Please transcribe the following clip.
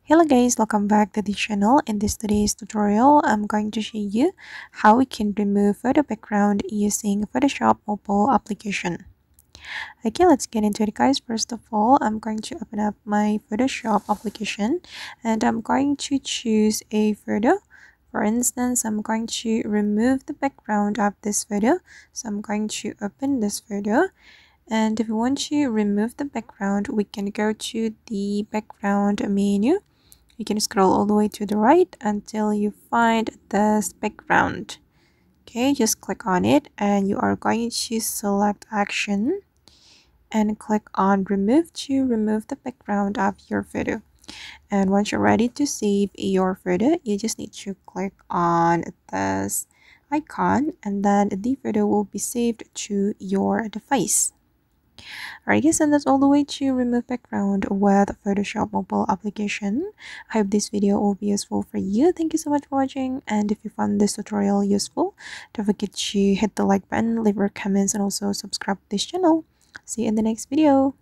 Hello guys, welcome back to the channel. In this today's tutorial, I'm going to show you how we can remove photo background using Photoshop mobile application. Okay, let's get into it guys. First of all, I'm going to open up my Photoshop application and I'm going to choose a photo. For instance, I'm going to remove the background of this photo. So I'm going to open this photo. And if we want to remove the background, we can go to the background menu. You can scroll all the way to the right until you find this background. Okay, just click on it and you are going to select action and click on remove to remove the background of your photo. And once you're ready to save your photo, you just need to click on this icon and then the photo will be saved to your device. Alright guys, and that's all the way to remove background with Photoshop mobile application. I hope this video will be useful for you. Thank you so much for watching, and if you found this tutorial useful, don't forget to hit the like button, leave your comments, and also subscribe to this channel. See you in the next video.